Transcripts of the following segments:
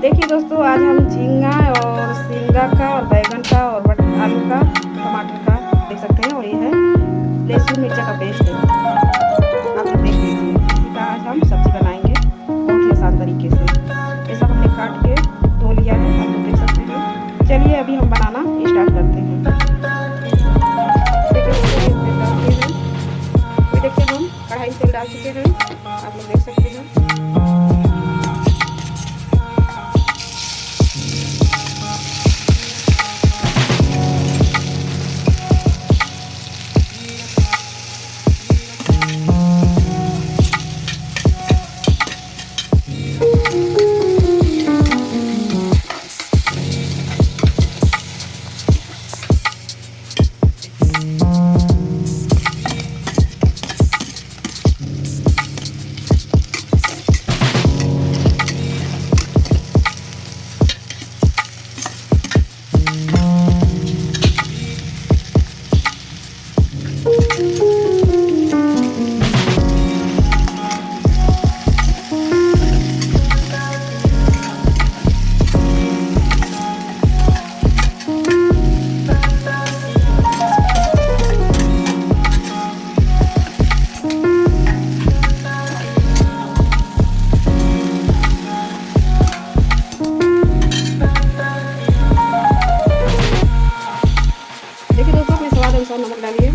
देखिए दोस्तों, आज हम झींगा और झींगा का और बैगन का और आलू का टमाटर का देख सकते हैं, और ये है लहसुन मिर्चा का पेस्ट है। आप लोग देख लीजिए, इसी का आज हम सब्जी बनाएंगे बहुत ही आसान तरीके से। ये सब हमने काट के धो लिया है, आप लोग देख सकते हैं। चलिए अभी हम बनाना स्टार्ट करते हैं। देखिए दोस्तों, तेल डालते हैं। ये देखिए हम कढ़ाई में तेल डाल चुके हैं, आप लोग देख सकते हैं। देखिए दोस्तों, अपने स्वाद अनुसार नमक डालिए।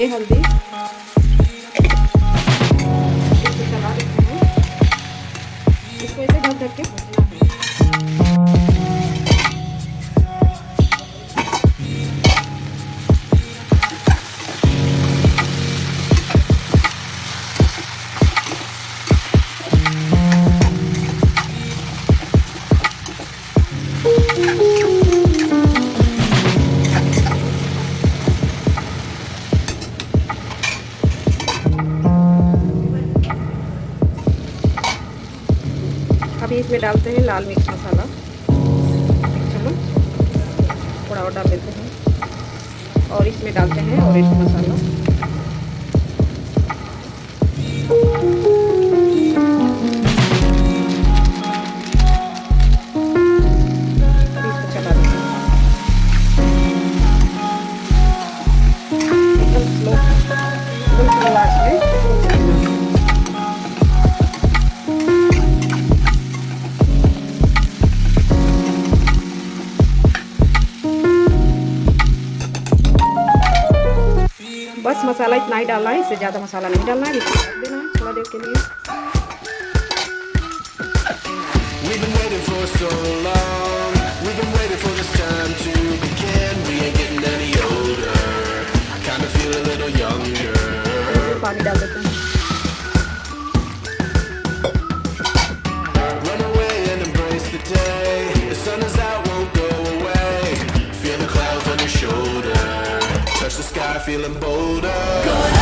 ये हल्दी, इसको चला देते हैं। इसको ऐसे ढक ढक के भूनना है। अभी इसमें डालते हैं लाल मिर्च मसाला, 1 चम्मच, थोड़ा और डाल देते हैं। और इसमें डालते हैं ऑरेंज मसाला, अभी इसको चला देते हैं एकदम स्लो आंच में। बस मसाला इतना ही डालना है, इससे ज़्यादा मसाला नहीं डालना है। इसको ढक देना है थोड़ा देर के लिए। We've been waiting for so long. We've been waiting for this time to begin. We ain't getting any older. I kind of feel a little younger. पानी डाल देते हैं। Run away and embrace the day. The sun is out, won't go away. Feel the clouds on your shoulder. Touch the sky, feeling bolder.